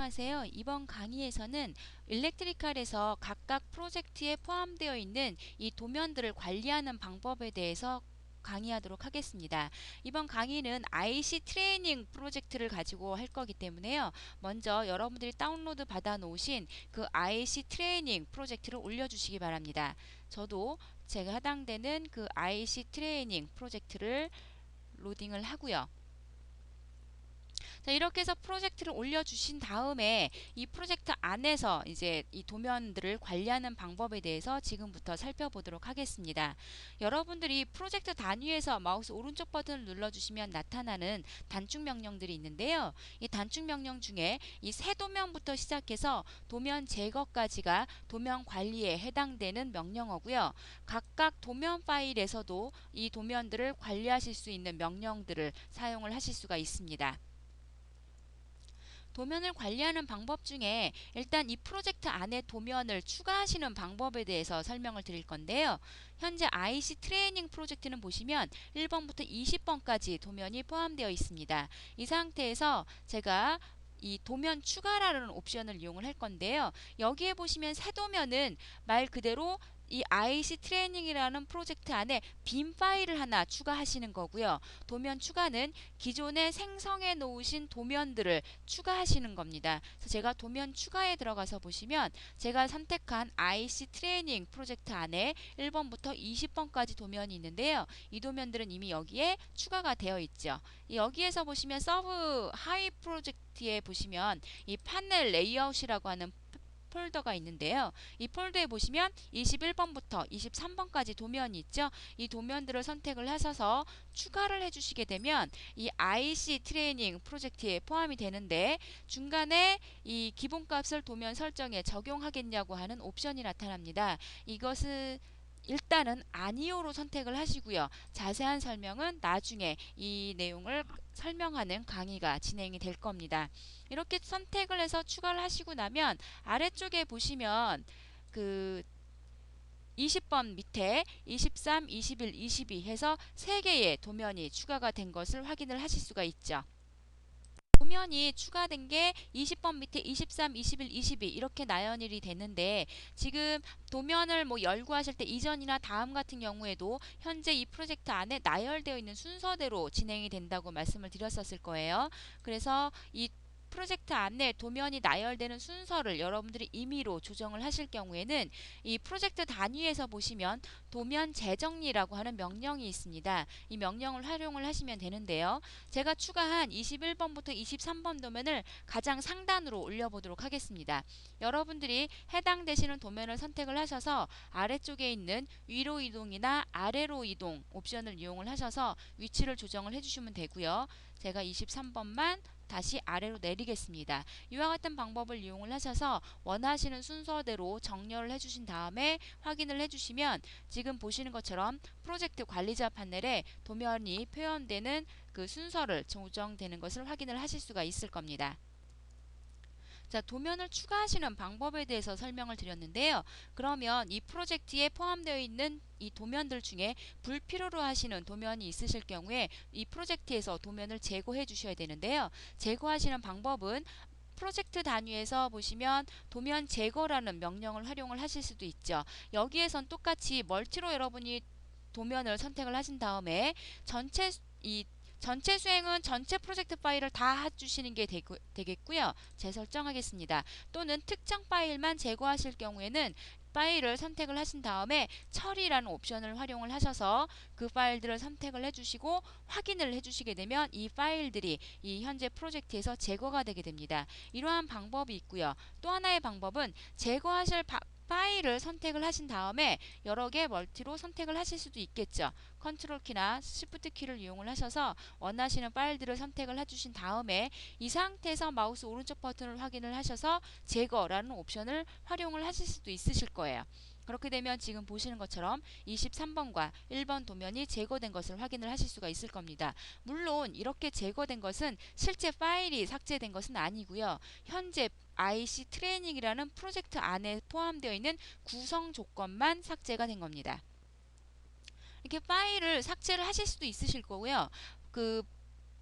안녕하세요. 이번 강의에서는 일렉트리칼에서 각각 프로젝트에 포함되어 있는 이 도면들을 관리하는 방법에 대해서 강의하도록 하겠습니다. 이번 강의는 IC 트레이닝 프로젝트를 가지고 할 거기 때문에요. 먼저 여러분들이 다운로드 받아 놓으신 그 IC 트레이닝 프로젝트를 올려주시기 바랍니다. 저도 제가 해당되는 그 IC 트레이닝 프로젝트를 로딩을 하고요. 자, 이렇게 해서 프로젝트를 올려주신 다음에 이 프로젝트 안에서 이제 이 도면들을 관리하는 방법에 대해서 지금부터 살펴보도록 하겠습니다. 여러분들이 프로젝트 단위에서 마우스 오른쪽 버튼을 눌러주시면 나타나는 단축 명령들이 있는데요. 이 단축 명령 중에 이 새 도면부터 시작해서 도면 제거까지가 도면 관리에 해당되는 명령어고요. 각각 도면 파일에서도 이 도면들을 관리하실 수 있는 명령들을 사용을 하실 수가 있습니다. 도면을 관리하는 방법 중에 일단 이 프로젝트 안에 도면을 추가하시는 방법에 대해서 설명을 드릴 건데요. 현재 IC 트레이닝 프로젝트는 보시면 1번부터 20번까지 도면이 포함되어 있습니다. 이 상태에서 제가 이 도면 추가라는 옵션을 이용을 할 건데요. 여기에 보시면 새 도면은 말 그대로 이 IC 트레이닝이라는 프로젝트 안에 빈 파일을 하나 추가하시는 거고요. 도면 추가는 기존에 생성해 놓으신 도면들을 추가하시는 겁니다. 그래서 제가 도면 추가에 들어가서 보시면 제가 선택한 IC 트레이닝 프로젝트 안에 1번부터 20번까지 도면이 있는데요. 이 도면들은 이미 여기에 추가가 되어 있죠. 여기에서 보시면 서브 하이 프로젝트에 보시면 이 판넬 레이아웃이라고 하는 폴더가 있는데요. 이 폴더에 보시면 21번부터 23번까지 도면이 있죠. 이 도면들을 선택을 하셔서 추가를 해주시게 되면 이 IC 트레이닝 프로젝트에 포함이 되는데 중간에 이 기본값을 도면 설정에 적용하겠냐고 하는 옵션이 나타납니다. 이것은 일단은 아니오로 선택을 하시고요. 자세한 설명은 나중에 이 내용을 설명하는 강의가 진행이 될 겁니다. 이렇게 선택을 해서 추가를 하시고 나면 아래쪽에 보시면 그 20번 밑에 23, 21, 22 해서 3개의 도면이 추가가 된 것을 확인을 하실 수가 있죠. 도면이 추가된 게 20번 밑에 23, 21, 22 이렇게 나열이 되는데 지금 도면을 뭐 열고 하실 때 이전이나 다음 같은 경우에도 현재 이 프로젝트 안에 나열되어 있는 순서대로 진행이 된다고 말씀을 드렸었을 거예요. 그래서 이 프로젝트 안에 도면이 나열되는 순서를 여러분들이 임의로 조정을 하실 경우에는 이 프로젝트 단위에서 보시면 도면 재정리라고 하는 명령이 있습니다. 이 명령을 활용을 하시면 되는데요. 제가 추가한 21번부터 23번 도면을 가장 상단으로 올려보도록 하겠습니다. 여러분들이 해당되시는 도면을 선택을 하셔서 아래쪽에 있는 위로 이동이나 아래로 이동 옵션을 이용을 하셔서 위치를 조정을 해주시면 되고요. 제가 23번만 다시 아래로 내리겠습니다. 이와 같은 방법을 이용을 하셔서 원하시는 순서대로 정렬을 해주신 다음에 확인을 해주시면 지금 보시는 것처럼 프로젝트 관리자 판넬에 도면이 표현되는 그 순서를 조정되는 것을 확인을 하실 수가 있을 겁니다. 자, 도면을 추가하시는 방법에 대해서 설명을 드렸는데요. 그러면 이 프로젝트에 포함되어 있는 이 도면들 중에 불필요로 하시는 도면이 있으실 경우에 이 프로젝트에서 도면을 제거해 주셔야 되는데요. 제거하시는 방법은 프로젝트 단위에서 보시면 도면 제거라는 명령을 활용을 하실 수도 있죠. 여기에선 똑같이 멀티로 여러분이 도면을 선택을 하신 다음에 전체 수행은 전체 프로젝트 파일을 다 해주시는 게 되겠고요. 재설정하겠습니다. 또는 특정 파일만 제거하실 경우에는 파일을 선택을 하신 다음에 처리라는 옵션을 활용을 하셔서 그 파일들을 선택을 해주시고 확인을 해주시게 되면 이 파일들이 이 현재 프로젝트에서 제거가 되게 됩니다. 이러한 방법이 있고요. 또 하나의 방법은 제거하실 파일을 선택을 하신 다음에 여러 개 멀티로 선택을 하실 수도 있겠죠. 컨트롤 키나 시프트 키를 이용을 하셔서 원하시는 파일들을 선택을 해주신 다음에 이 상태에서 마우스 오른쪽 버튼을 확인을 하셔서 제거라는 옵션을 활용을 하실 수도 있으실 거예요. 그렇게 되면 지금 보시는 것처럼 23번과 1번 도면이 제거된 것을 확인을 하실 수가 있을 겁니다. 물론 이렇게 제거된 것은 실제 파일이 삭제된 것은 아니고요. 현재 IC 트레이닝이라는 프로젝트 안에 포함되어 있는 구성 조건만 삭제가 된 겁니다. 이렇게 파일을 삭제를 하실 수도 있으실 거고요. 그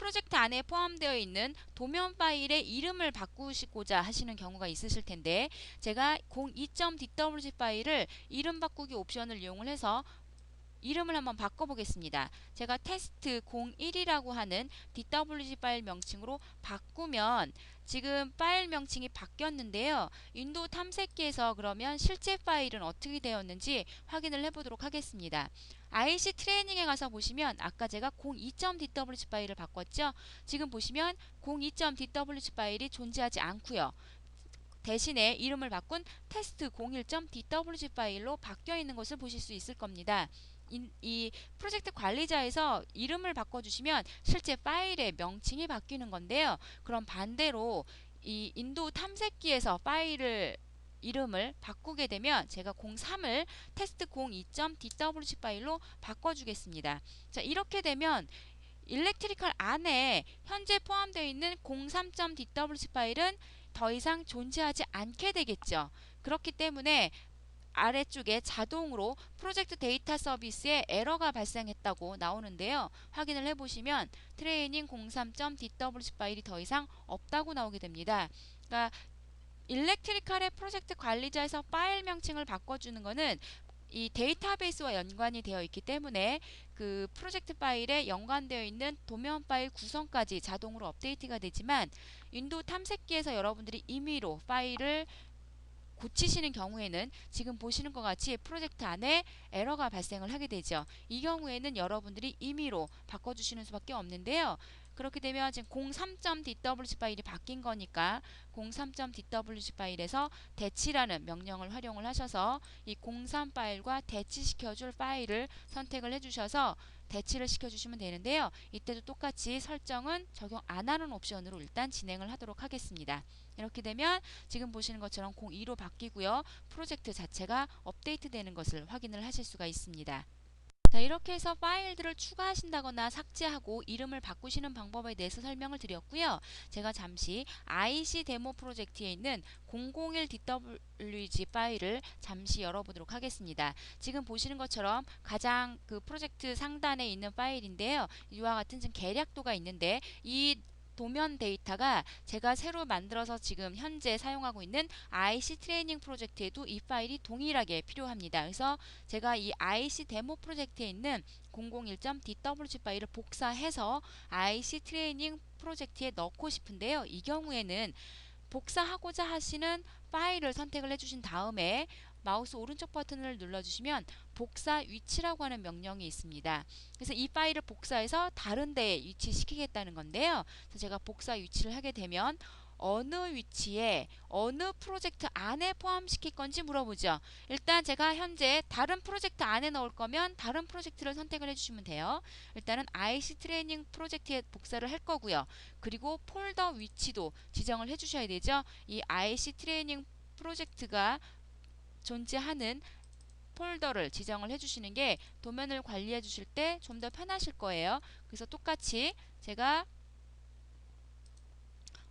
프로젝트 안에 포함되어 있는 도면 파일의 이름을 바꾸시고자 하시는 경우가 있으실 텐데, 제가 02.dwg 파일을 이름 바꾸기 옵션을 이용을 해서 이름을 한번 바꿔보겠습니다. 제가 테스트 01이라고 하는 DWG 파일 명칭으로 바꾸면 지금 파일 명칭이 바뀌었는데요. 윈도우 탐색기에서 그러면 실제 파일은 어떻게 되었는지 확인을 해보도록 하겠습니다. IC 트레이닝에 가서 보시면 아까 제가 02.dwg 파일을 바꿨죠. 지금 보시면 02.dwg 파일이 존재하지 않고요. 대신에 이름을 바꾼 테스트 01.dwg 파일로 바뀌어 있는 것을 보실 수 있을 겁니다. 이 프로젝트 관리자에서 이름을 바꿔주시면 실제 파일의 명칭이 바뀌는 건데요. 그럼 반대로 이 윈도우 탐색기에서 파일을 이름을 바꾸게 되면 제가 03을 테스트 02.dwg 파일로 바꿔주겠습니다. 자, 이렇게 되면 일렉트리컬 안에 현재 포함되어 있는 03.dwg 파일은 더 이상 존재하지 않게 되겠죠. 그렇기 때문에 아래쪽에 자동으로 프로젝트 데이터 서비스에 에러가 발생했다고 나오는데요. 확인을 해보시면 트레이닝 03.dwg 파일이 더 이상 없다고 나오게 됩니다. 그러니까 일렉트리컬의 프로젝트 관리자에서 파일 명칭을 바꿔주는 것은 이 데이터베이스와 연관이 되어 있기 때문에 그 프로젝트 파일에 연관되어 있는 도면 파일 구성까지 자동으로 업데이트가 되지만 윈도우 탐색기에서 여러분들이 임의로 파일을 고치시는 경우에는 지금 보시는 것 같이 프로젝트 안에 에러가 발생을 하게 되죠. 이 경우에는 여러분들이 임의로 바꿔주시는 수밖에 없는데요. 그렇게 되면 지금 03.dwg 파일이 바뀐 거니까 03.dwg 파일에서 대치라는 명령을 활용을 하셔서 이 03 파일과 대치시켜줄 파일을 선택을 해주셔서 대치를 시켜주시면 되는데요. 이때도 똑같이 설정은 적용 안 하는 옵션으로 일단 진행을 하도록 하겠습니다. 이렇게 되면 지금 보시는 것처럼 02로 바뀌고요. 프로젝트 자체가 업데이트 되는 것을 확인을 하실 수가 있습니다. 자, 이렇게 해서 파일들을 추가하신다거나 삭제하고 이름을 바꾸시는 방법에 대해서 설명을 드렸고요. 제가 잠시 IC 데모 프로젝트에 있는 001DWG 파일을 잠시 열어보도록 하겠습니다. 지금 보시는 것처럼 가장 그 프로젝트 상단에 있는 파일인데요. 이와 같은 지금 계략도가 있는데 이 도면 데이터가 제가 새로 만들어서 지금 현재 사용하고 있는 IC 트레이닝 프로젝트에도 이 파일이 동일하게 필요합니다. 그래서 제가 이 IC 데모 프로젝트에 있는 001.dwg 파일을 복사해서 IC 트레이닝 프로젝트에 넣고 싶은데요. 이 경우에는 복사하고자 하시는 파일을 선택을 해주신 다음에 마우스 오른쪽 버튼을 눌러주시면 복사 위치라고 하는 명령이 있습니다. 그래서 이 파일을 복사해서 다른 데에 위치시키겠다는 건데요. 그래서 제가 복사 위치를 하게 되면 어느 위치에 어느 프로젝트 안에 포함시킬 건지 물어보죠. 일단 제가 현재 다른 프로젝트 안에 넣을 거면 다른 프로젝트를 선택을 해주시면 돼요. 일단은 IC 트레이닝 프로젝트에 복사를 할 거고요. 그리고 폴더 위치도 지정을 해주셔야 되죠. 이 IC 트레이닝 프로젝트가 존재하는 폴더를 지정을 해주시는 게 도면을 관리해 주실 때 좀 더 편하실 거예요. 그래서 똑같이 제가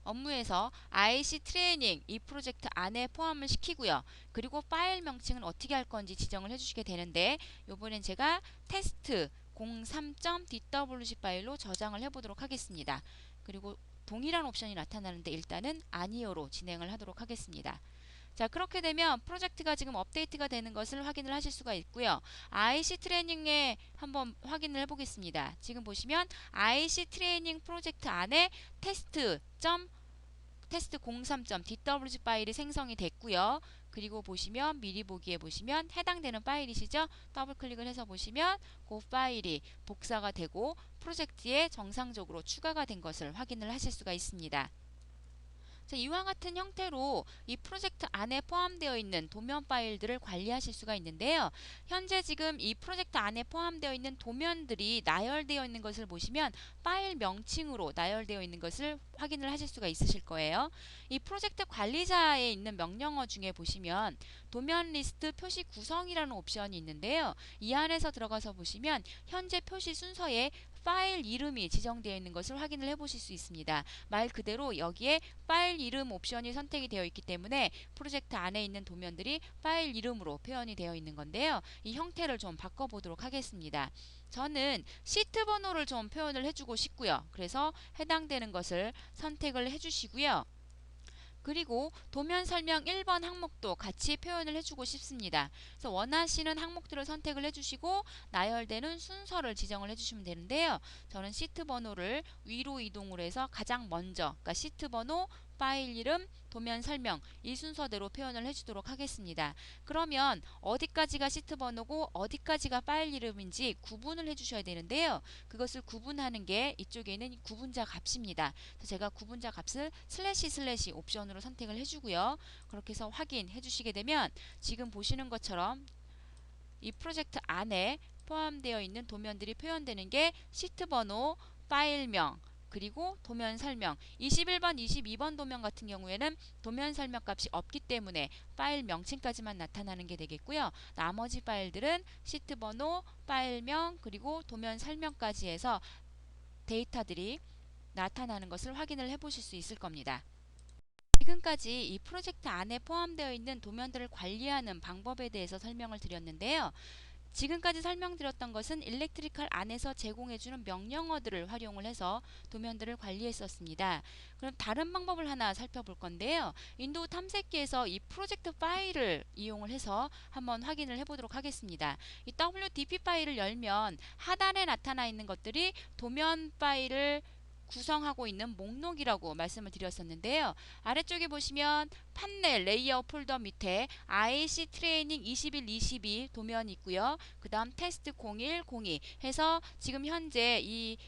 업무에서 IC 트레이닝 이 프로젝트 안에 포함을 시키고요. 그리고 파일 명칭은 어떻게 할 건지 지정을 해주시게 되는데 이번엔 제가 테스트 03.dwg 파일로 저장을 해보도록 하겠습니다. 그리고 동일한 옵션이 나타나는데 일단은 아니오로 진행을 하도록 하겠습니다. 자, 그렇게 되면 프로젝트가 지금 업데이트가 되는 것을 확인을 하실 수가 있고요. IC 트레이닝에 한번 확인을 해보겠습니다. 지금 보시면 IC 트레이닝 프로젝트 안에 테스트 03.dwg 파일이 생성이 됐고요. 그리고 보시면 미리 보기에 보시면 해당되는 파일이시죠? 더블 클릭을 해서 보시면 그 파일이 복사가 되고 프로젝트에 정상적으로 추가가 된 것을 확인을 하실 수가 있습니다. 자, 이와 같은 형태로 이 프로젝트 안에 포함되어 있는 도면 파일들을 관리하실 수가 있는데요. 현재 지금 이 프로젝트 안에 포함되어 있는 도면들이 나열되어 있는 것을 보시면 파일 명칭으로 나열되어 있는 것을 확인을 하실 수가 있으실 거예요. 이 프로젝트 관리자에 있는 명령어 중에 보시면 도면 리스트 표시 구성이라는 옵션이 있는데요. 이 안에서 들어가서 보시면 현재 표시 순서에 파일 이름이 지정되어 있는 것을 확인을 해 보실 수 있습니다. 말 그대로 여기에 파일 이름 옵션이 선택이 되어 있기 때문에 프로젝트 안에 있는 도면들이 파일 이름으로 표현이 되어 있는 건데요. 이 형태를 좀 바꿔보도록 하겠습니다. 저는 시트 번호를 좀 표현을 해주고 싶고요. 그래서 해당되는 것을 선택을 해주시고요. 그리고 도면 설명 1번 항목도 같이 표현을 해주고 싶습니다. 그래서 원하시는 항목들을 선택을 해주시고 나열되는 순서를 지정을 해주시면 되는데요. 저는 시트 번호를 위로 이동을 해서 가장 먼저, 그러니까 시트 번호, 파일 이름, 도면 설명 이 순서대로 표현을 해주도록 하겠습니다. 그러면 어디까지가 시트 번호고 어디까지가 파일 이름인지 구분을 해주셔야 되는데요. 그것을 구분하는 게 이쪽에 있는 구분자 값입니다. 그래서 제가 구분자 값을 슬래시 옵션으로 선택을 해주고요. 그렇게 해서 확인해 주시게 되면 지금 보시는 것처럼 이 프로젝트 안에 포함되어 있는 도면들이 표현되는 게 시트 번호, 파일명, 그리고 도면 설명 21번, 22번 도면 같은 경우에는 도면 설명 값이 없기 때문에 파일 명칭까지만 나타나는 게 되겠고요. 나머지 파일들은 시트 번호, 파일명, 그리고 도면 설명까지 해서 데이터들이 나타나는 것을 확인을 해 보실 수 있을 겁니다. 지금까지 이 프로젝트 안에 포함되어 있는 도면들을 관리하는 방법에 대해서 설명을 드렸는데요. 지금까지 설명드렸던 것은 일렉트리컬 안에서 제공해주는 명령어들을 활용을 해서 도면들을 관리했었습니다. 그럼 다른 방법을 하나 살펴볼 건데요. 윈도우 탐색기에서 이 프로젝트 파일을 이용을 해서 한번 확인을 해보도록 하겠습니다. 이 WDP 파일을 열면 하단에 나타나 있는 것들이 도면 파일을 구성하고 있는 목록이라고 말씀을 드렸었는데요. 아래쪽에 보시면 판넬 레이아웃 폴더 밑에 IC 트레이닝 21-22 도면이 있고요. 그 다음 테스트 01-02 해서 지금 현재 이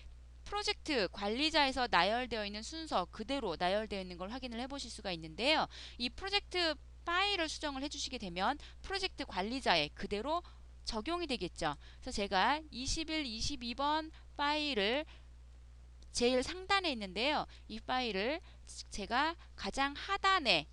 프로젝트 관리자에서 나열되어 있는 순서 그대로 나열되어 있는 걸 확인을 해 보실 수가 있는데요. 이 프로젝트 파일을 수정을 해 주시게 되면 프로젝트 관리자에 그대로 적용이 되겠죠. 그래서 제가 21-22번 파일을 제일 상단에 있는데요. 이 파일을 제가 가장 하단에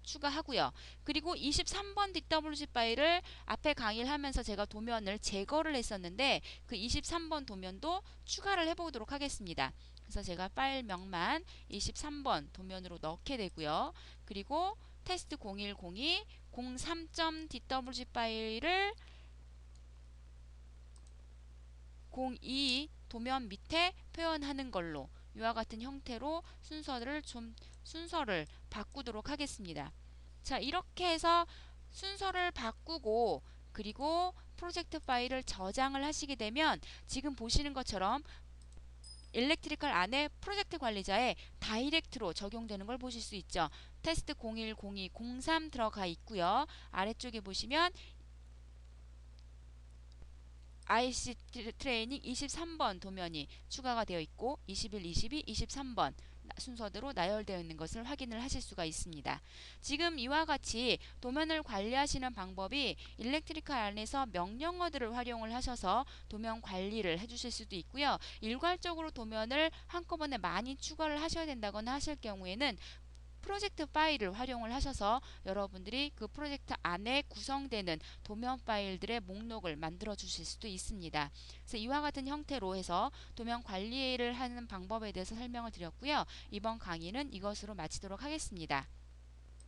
추가하고요. 그리고 23번 DWG 파일을 앞에 강의를 하면서 제가 도면을 제거를 했었는데 그 23번 도면도 추가를 해보도록 하겠습니다. 그래서 제가 파일명만 23번 도면으로 넣게 되고요. 그리고 테스트 0102 03.dwg 파일을 02 도면 밑에 표현하는 걸로 이와 같은 형태로 순서를 바꾸도록 하겠습니다. 자, 이렇게 해서 순서를 바꾸고 그리고 프로젝트 파일을 저장을 하시게 되면 지금 보시는 것처럼 일렉트리컬 안에 프로젝트 관리자에 다이렉트로 적용되는 걸 보실 수 있죠. 테스트 01, 02, 03 들어가 있고요. 아래쪽에 보시면 IC 트레이닝 23번 도면이 추가가 되어 있고 21, 22, 23번 순서대로 나열되어 있는 것을 확인을 하실 수가 있습니다. 지금 이와 같이 도면을 관리하시는 방법이 일렉트리컬 안에서 명령어들을 활용을 하셔서 도면 관리를 해주실 수도 있고요. 일괄적으로 도면을 한꺼번에 많이 추가를 하셔야 된다거나 하실 경우에는 프로젝트 파일을 활용을 하셔서 여러분들이 그 프로젝트 안에 구성되는 도면 파일들의 목록을 만들어 주실 수도 있습니다. 그래서 이와 같은 형태로 해서 도면 관리를 하는 방법에 대해서 설명을 드렸고요. 이번 강의는 이것으로 마치도록 하겠습니다.